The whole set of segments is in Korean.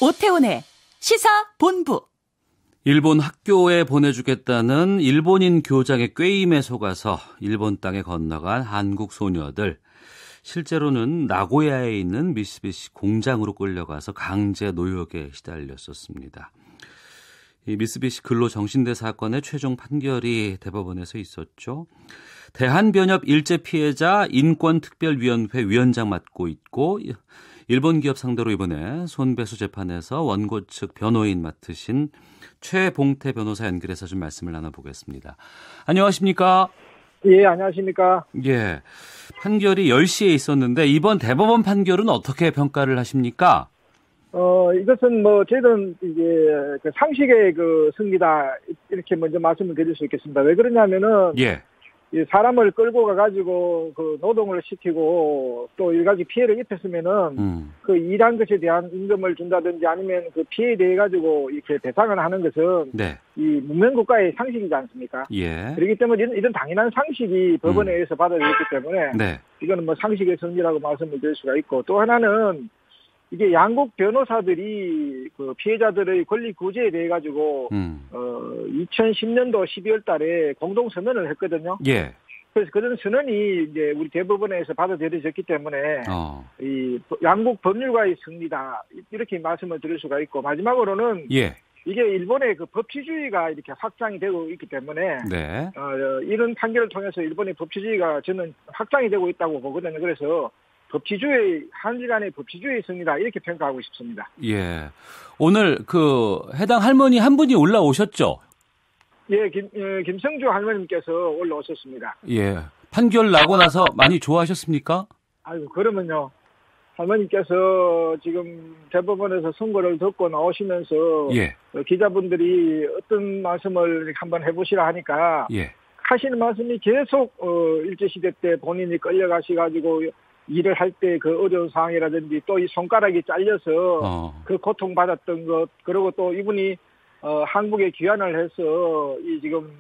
오태훈의 시사본부. 일본 학교에 보내주겠다는 일본인 교장의 꾀임에 속아서 일본 땅에 건너간 한국 소녀들. 실제로는 나고야에 있는 미쓰비시 공장으로 끌려가서 강제 노역에 시달렸었습니다. 이 미쓰비시 근로정신대 사건의 최종 판결이 대법원에서 있었죠. 대한변협 일제 피해자 인권특별위원회 위원장 맡고 있고 일본 기업 상대로 이번에 손배수 재판에서 원고 측 변호인 맡으신 최봉태 변호사 연결해서 좀 말씀을 나눠보겠습니다. 안녕하십니까? 예, 안녕하십니까? 예, 판결이 10시에 있었는데 이번 대법원 판결은 어떻게 평가를 하십니까? 이것은 저희들은 이제 그 상식의 그 승리다 이렇게 먼저 말씀을 드릴 수 있겠습니다. 왜 그러냐면은 예. 이 사람을 끌고 가가지고 그 노동을 시키고 또 일가지 피해를 입혔으면은 그 일한 것에 대한 임금을 준다든지 아니면 그 피해에 대해 가지고 이렇게 배상을 하는 것은 네. 이 문명국가의 상식이지 않습니까? 예. 그렇기 때문에 이런 당연한 상식이 법원에 의해서 받아들였기 때문에 네. 이거는 상식의 승리라고 말씀을 드릴 수가 있고, 또 하나는 이게 양국 변호사들이 그 피해자들의 권리 구제에 대해 가지고 2010년도 12월 달에 공동 선언을 했거든요. 예. 그래서 그런 선언이 이제 우리 대법원에서 받아들여졌기 때문에 이 양국 법률가의 승리다 이렇게 말씀을 드릴 수가 있고, 마지막으로는 예. 이게 일본의 그 법치주의가 이렇게 확장이 되고 있기 때문에 네. 이런 판결을 통해서 일본의 법치주의가 저는 확장이 되고 있다고 보거든요. 그래서 한일 간의 법치주의의 승리다 이렇게 평가하고 싶습니다. 예. 오늘 그 해당 할머니 한 분이 올라오셨죠? 예, 김성주 할머님께서 올라오셨습니다. 예. 판결 나고 나서 많이 좋아하셨습니까? 아이고, 그러면요. 할머니께서 지금 대법원에서 선고를 듣고 나오시면서 예. 기자분들이 어떤 말씀을 한번 해보시라 하니까 예. 하시는 말씀이 계속 일제시대 때 본인이 끌려가셔가지고 일을 할 때 그 어려운 상황이라든지 또 이 손가락이 잘려서 그 고통받았던 것, 그리고 또 이분이 한국에 귀환을 해서 이 지금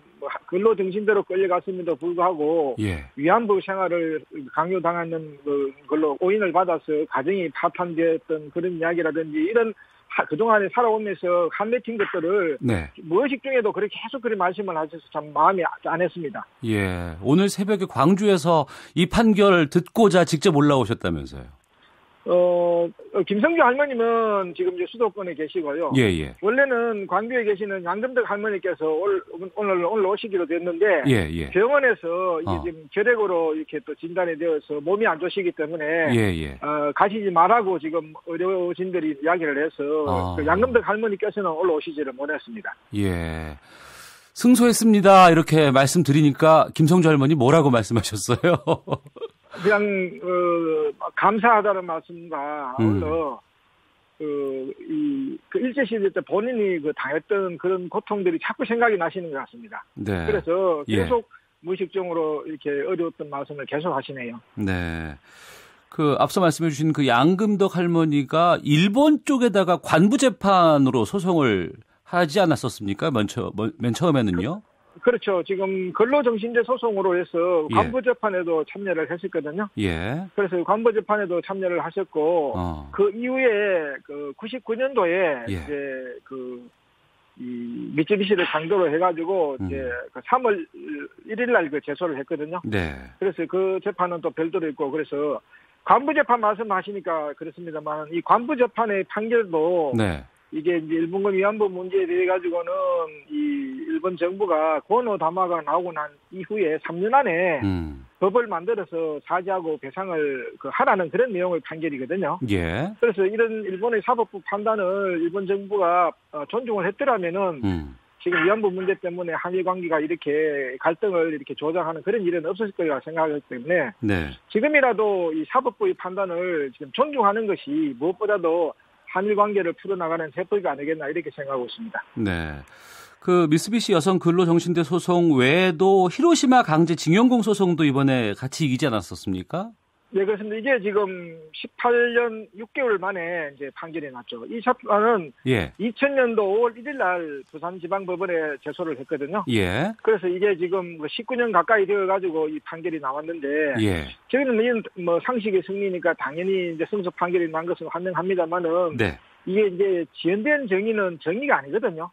근로정신대로 끌려갔음에도 불구하고 예. 위안부 생활을 강요당하는 걸로 오인을 받아서 가정이 파탄되었던 그런 이야기라든지 이런 그동안에 살아오면서 한맺힌 것들을 네. 무의식 중에도 그렇게 계속 그런 말씀을 하셔서 참 마음이 짠했습니다. 예. 오늘 새벽에 광주에서 이 판결 듣고자 직접 올라오셨다면서요? 김성주 할머님은 지금 이제 수도권에 계시고요. 예, 예. 원래는 광주에 계시는 양금덕 할머니께서 오늘 오시기로 됐는데, 예, 예. 병원에서 이게 지금 결핵으로 이렇게 또 진단이 되어서 몸이 안 좋으시기 때문에, 예, 예. 가시지 말라고 지금 의료진들이 이야기를 해서, 그 양금덕 할머니께서는 올라오시지를 못했습니다. 예. 승소했습니다. 이렇게 말씀드리니까 김성주 할머니 뭐라고 말씀하셨어요? 그냥 감사하다는 말씀과 아울러 그 일제시대 때 본인이 당했던 그런 고통들이 자꾸 생각이 나시는 것 같습니다. 네. 그래서 계속 예. 무의식적으로 이렇게 어려웠던 말씀을 계속 하시네요. 네. 그 앞서 말씀해 주신 그 양금덕 할머니가 일본 쪽에다가 관부 재판으로 소송을 하지 않았었습니까? 맨 처음에는요? 그렇죠. 지금 근로정신제 소송으로 해서 예. 관부재판에도 참여를 했었거든요. 예. 그래서 관부재판에도 참여를 하셨고, 그 이후에 그 99년도에 예. 이제 이 미쯔비시를 상대로 해가지고 이제 그 3월 1일 날 그 제소를 했거든요. 네. 그래서 그 재판은 또 별도로 있고, 그래서 관부재판 말씀하시니까 그렇습니다만 이 관부재판의 판결도 네. 이게 이제 일본군 위안부 문제에 대해 가지고는 이 일본 정부가 권오 담화가 나오고 난 이후에 3년 안에 법을 만들어서 사죄하고 배상을 하라는 그런 내용의 판결이거든요. 예. 그래서 이런 일본의 사법부 판단을 일본 정부가 존중을 했더라면은 지금 위안부 문제 때문에 한일 관계가 이렇게 갈등을 이렇게 조장하는 그런 일은 없었을 거라고 생각하기 때문에 네. 지금이라도 이 사법부의 판단을 지금 존중하는 것이 무엇보다도 한일 관계를 풀어나가는 세법이 아니겠나 이렇게 생각하고 있습니다. 네. 그 미쓰비시 여성 근로정신대 소송 외에도 히로시마 강제징용공 소송도 이번에 같이 이기지 않았었습니까? 네, 그렇습니다. 이게 지금 18년 6개월 만에 이제 판결이 났죠. 이 사건은 예. 2000년도 5월 1일 날 부산지방법원에 제소를 했거든요. 예. 그래서 이게 지금 19년 가까이 되어가지고 이 판결이 나왔는데, 예. 저희는 이 상식의 승리니까 당연히 이제 승소 판결이 난 것은 환영합니다만은, 네. 이게 이제 지연된 정의는 정의가 아니거든요.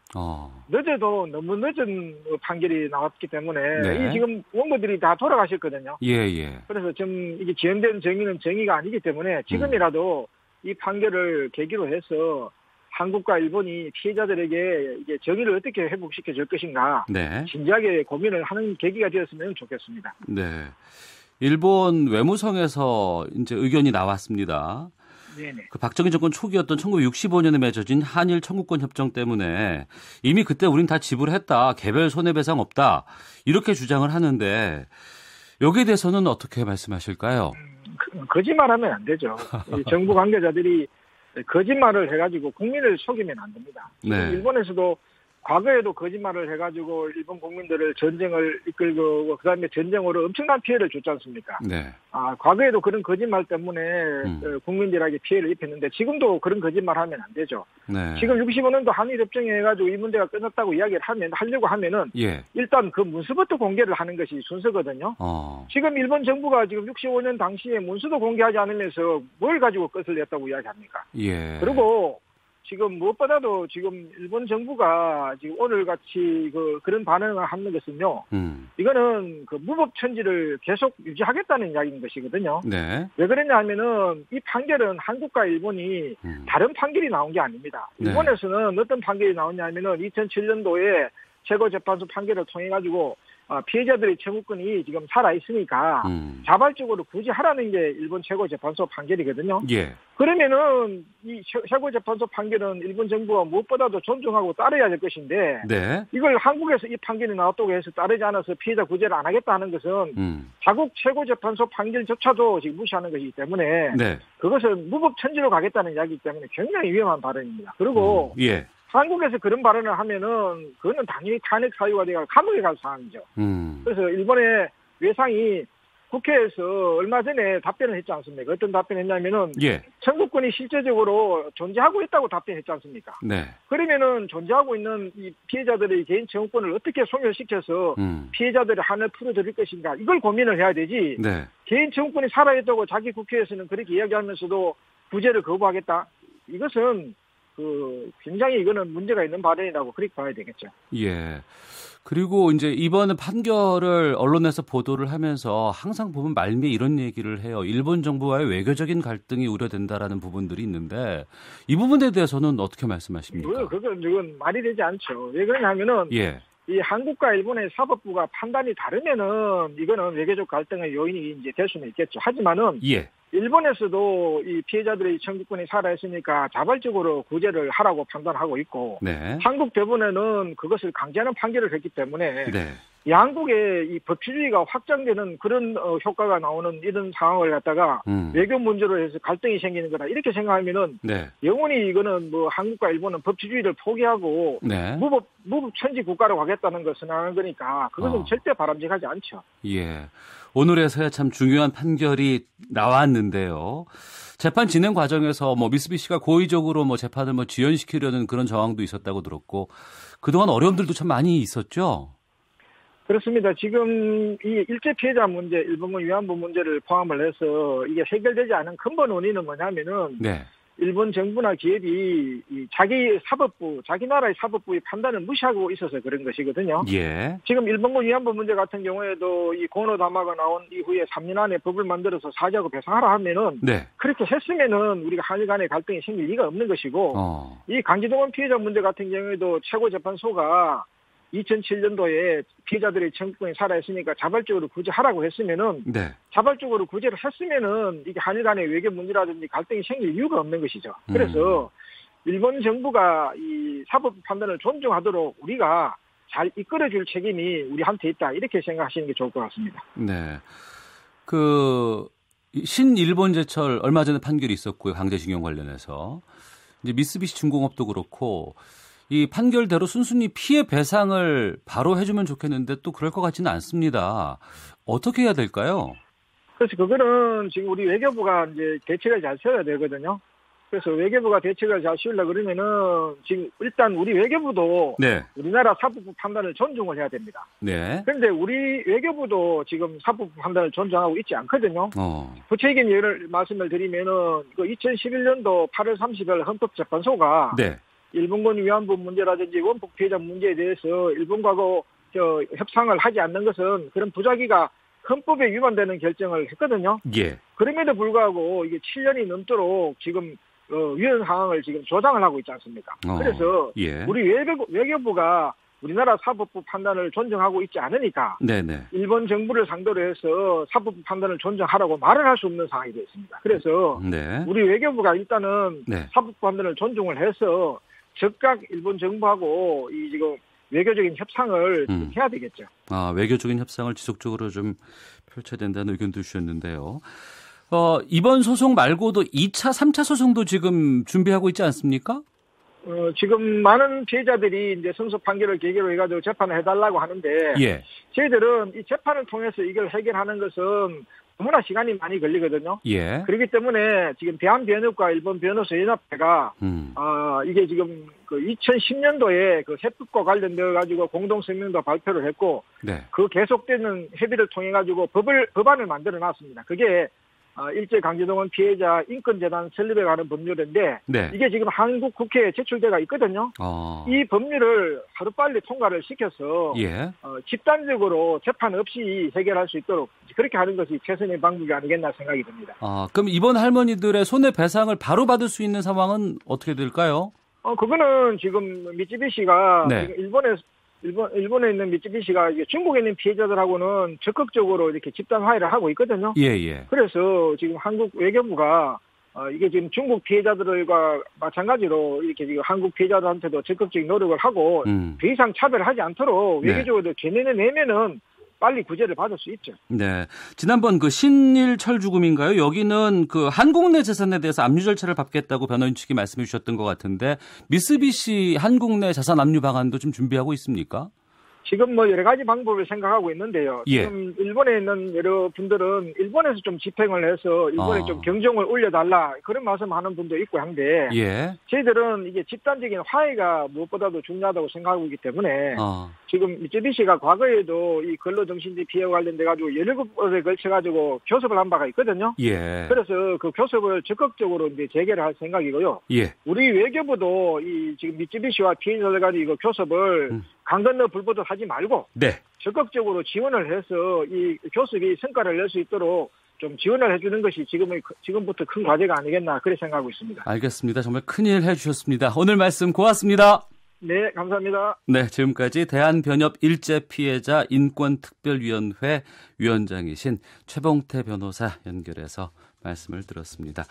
늦어도 너무 늦은 판결이 나왔기 때문에 네. 이 지금 원고들이 다 돌아가셨거든요. 예. 그래서 좀 이게 지연된 정의는 정의가 아니기 때문에 지금이라도 이 판결을 계기로 해서 한국과 일본이 피해자들에게 이제 정의를 어떻게 회복시켜 줄 것인가 네. 진지하게 고민을 하는 계기가 되었으면 좋겠습니다. 네. 일본 외무성에서 이제 의견이 나왔습니다. 네네. 그 박정희 정권 초기였던 1965년에 맺어진 한일 청구권 협정 때문에 이미 그때 우린 다 지불했다. 개별 손해배상 없다. 이렇게 주장을 하는데 여기에 대해서는 어떻게 말씀하실까요? 거짓말하면 안 되죠. 정부 관계자들이 거짓말을 해가지고 국민을 속이면 안 됩니다. 네. 일본에서도 과거에도 거짓말을 해가지고 일본 국민들을 전쟁을 이끌고 그다음에 전쟁으로 엄청난 피해를 줬지 않습니까? 네. 과거에도 그런 거짓말 때문에 국민들에게 피해를 입혔는데 지금도 그런 거짓말 하면 안 되죠. 네. 지금 65년도 한일협정에 해가지고 이 문제가 끝났다고 이야기를 하려고 하면은 예. 일단 그 문서부터 공개를 하는 것이 순서거든요. 지금 일본 정부가 지금 65년 당시에 문서도 공개하지 않으면서 뭘 가지고 끝을 냈다고 이야기합니까? 예. 그리고 지금 무엇보다도 지금 일본 정부가 지금 오늘 같이 그런 반응을 하는 것은요. 이거는 그 무법천지를 계속 유지하겠다는 이야기인 것이거든요. 네. 왜 그러냐 하면은 이 판결은 한국과 일본이 다른 판결이 나온 게 아닙니다. 일본에서는 어떤 판결이 나왔냐 하면은 2007년도에 최고재판소 판결을 통해 가지고 피해자들의 청구권이 지금 살아있으니까 자발적으로 굳이 하라는 게 일본 최고재판소 판결이거든요. 예. 그러면은 이 최고재판소 판결은 일본 정부가 무엇보다도 존중하고 따라야 될 것인데 네. 이걸 한국에서 이 판결이 나왔다고 해서 따르지 않아서 피해자 구제를 안 하겠다 하는 것은 자국 최고재판소 판결조차도 지금 무시하는 것이기 때문에 네. 그것은 무법천지로 가겠다는 이야기이기 때문에 굉장히 위험한 발언입니다. 그리고 예. 한국에서 그런 발언을 하면은 그거는 당연히 탄핵 사유가 되어 감옥에 갈 사안이죠. 그래서 일본의 외상이 국회에서 얼마 전에 답변을 했지 않습니까? 어떤 답변을 했냐면은 예. 청구권이 실제적으로 존재하고 있다고 답변했지 않습니까? 네. 그러면은 존재하고 있는 이 피해자들의 개인 청구권을 어떻게 소멸시켜서 피해자들의 한을 풀어드릴 것인가 이걸 고민을 해야 되지. 네. 개인 청구권이 살아있다고 자기 국회에서는 그렇게 이야기하면서도 구제를 거부하겠다. 이것은 굉장히 이거는 문제가 있는 발언이라고 그렇게 봐야 되겠죠. 예. 그리고 이제 이번 판결을 언론에서 보도를 하면서 항상 보면 말미에 이런 얘기를 해요. 일본 정부와의 외교적인 갈등이 우려된다라는 부분들이 있는데 이 부분에 대해서는 어떻게 말씀하십니까? 그건 말이 되지 않죠. 왜 그러냐면은 예. 이 한국과 일본의 사법부가 판단이 다르면은 이거는 외교적 갈등의 요인이 이제 될 수는 있겠죠. 하지만은 예. 일본에서도 이 피해자들의 청구권이 살아있으니까 자발적으로 구제를 하라고 판단하고 있고 네. 한국 대법원에는 그것을 강제하는 판결을 했기 때문에 네. 양국의 이 법치주의가 확장되는 그런 효과가 나오는 이런 상황을 갖다가 외교 문제로 해서 갈등이 생기는 거다 이렇게 생각하면은 네. 영원히 이거는 뭐 한국과 일본은 법치주의를 포기하고 네. 무법천지 국가로 가겠다는 것은 하는 거니까 그것은 절대 바람직하지 않죠. 예. 오늘에서야 참 중요한 판결이 나왔는데요. 재판 진행 과정에서 미쓰비시가 고의적으로 재판을 지연시키려는 그런 정황도 있었다고 들었고 그동안 어려움들도 참 많이 있었죠. 그렇습니다. 지금 이 일제 피해자 문제, 일본군 위안부 문제를 포함을 해서 이게 해결되지 않은 근본 원인은 뭐냐면은 네. 일본 정부나 기업이 자기 나라의 사법부의 판단을 무시하고 있어서 그런 것이거든요. 예. 지금 일본군 위안부 문제 같은 경우에도 이 고노다마가 나온 이후에 3년 안에 법을 만들어서 사죄하고 배상하라 하면은 네. 그렇게 했으면은 우리가 한일 간의 갈등이 생길 리가 없는 것이고 이 강제동원 피해자 문제 같은 경우에도 최고재판소가 2007년도에 피해자들의 청구권이 살아있으니까 자발적으로 구제하라고 했으면은 네. 자발적으로 구제를 했으면은 이게 한일 간의 외교 문제라든지 갈등이 생길 이유가 없는 것이죠. 그래서 일본 정부가 이 사법 판단을 존중하도록 우리가 잘 이끌어줄 책임이 우리한테 있다 이렇게 생각하시는 게 좋을 것 같습니다. 네. 신일본제철 얼마 전에 판결이 있었고요. 강제징용 관련해서 이제 미쓰비시 중공업도 그렇고. 이 판결대로 순순히 피해 배상을 바로 해주면 좋겠는데 또 그럴 것 같지는 않습니다. 어떻게 해야 될까요? 그래서 그거는 지금 우리 외교부가 이제 대책을 잘 세워야 되거든요. 그래서 외교부가 대책을 잘 씌우려고 그러면은 지금 일단 우리 외교부도 네. 우리나라 사법부 판단을 존중을 해야 됩니다. 네. 그런데 우리 외교부도 지금 사법부 판단을 존중하고 있지 않거든요. 구체적인 예를 말씀을 드리면은 그 2011년도 8월 30일 헌법재판소가 네. 일본군 위안부 문제라든지 원폭 피해자 문제에 대해서 일본과도 협상을 하지 않는 것은 그런 부작위가 헌법에 위반되는 결정을 했거든요. 예. 그럼에도 불구하고 이게 7년이 넘도록 지금 위헌 상황을 지금 조장을 하고 있지 않습니까? 그래서 예. 우리 외교부가 우리나라 사법부 판단을 존중하고 있지 않으니까 네네. 일본 정부를 상대로 해서 사법부 판단을 존중하라고 말을 할 수 없는 상황이 되어 있습니다. 그래서 네. 우리 외교부가 일단은 네. 사법부 판단을 존중을 해서 즉각 일본 정부하고 이 지금 외교적인 협상을 해야 되겠죠. 외교적인 협상을 지속적으로 좀 펼쳐야 된다는 의견도 주셨는데요. 이번 소송 말고도 2차, 3차 소송도 지금 준비하고 있지 않습니까? 지금 많은 피해자들이 이제 승소 판결을 계기로 해가지고 재판을 해달라고 하는데, 예. 저희들은 이 재판을 통해서 이걸 해결하는 것은 너무나 시간이 많이 걸리거든요. 예. 그렇기 때문에 지금 대한변협과 일본 변호사 연합회가 이게 지금 그 2010년도에 그 해법과 관련되어 가지고 공동声明도 발표를 했고, 네. 그 계속되는 협의를 통해 가지고 법안을 만들어 놨습니다. 그게 일제강제동원 피해자 인권재단 설립에 관한 법률인데, 네. 이게 지금 한국 국회에 제출돼가 있거든요. 이 법률을 하루빨리 통과를 시켜서 예. 집단적으로 재판 없이 해결할 수 있도록 그렇게 하는 것이 최선의 방법이 아니겠나 생각이 듭니다. 그럼 이번 할머니들의 손해배상을 바로 받을 수 있는 상황은 어떻게 될까요? 그거는 지금 미쯔비시가 네. 지금 일본에 있는 미쯔비시가 중국에 있는 피해자들하고는 적극적으로 이렇게 집단 화해를 하고 있거든요. 예. 그래서 지금 한국 외교부가 이게 지금 중국 피해자들과 마찬가지로 이렇게 지금 한국 피해자들한테도 적극적인 노력을 하고 더 이상 차별하지 않도록 외교적으로 견해를 내면은 빨리 구제를 받을 수 있죠. 네. 지난번 그 신일철 죽음인가요? 여기는 그 한국 내 재산에 대해서 압류 절차를 밟겠다고 변호인 측이 말씀해 주셨던 것 같은데, 미쓰비시 한국 내 자산 압류 방안도 좀 준비하고 있습니까? 지금 여러 가지 방법을 생각하고 있는데요. 예. 지금 일본에 있는 여러 분들은 일본에서 좀 집행을 해서 일본에 좀 경종을 울려달라 그런 말씀하는 분도 있고 한데, 예. 저희들은 이게 집단적인 화해가 무엇보다도 중요하다고 생각하고 있기 때문에 지금 미쯔비시가 과거에도 이 근로정신지 피해와 관련돼 가지고 17번에 걸쳐 가지고 교섭을 한 바가 있거든요. 예. 그래서 그 교섭을 적극적으로 이제 재개를 할 생각이고요. 예. 우리 외교부도 이 지금 미쯔비시와 피해자들 간의 이거 교섭을 강 건너 불보듯 하지 말고 네. 적극적으로 지원을 해서 이 교섭이 성과를 낼 수 있도록 좀 지원을 해주는 것이 지금부터 큰 과제가 아니겠나 그렇게 생각하고 있습니다. 알겠습니다. 정말 큰일 해주셨습니다. 오늘 말씀 고맙습니다. 네, 감사합니다. 네, 지금까지 대한변협 일제피해자 인권특별위원회 위원장이신 최봉태 변호사 연결해서 말씀을 들었습니다.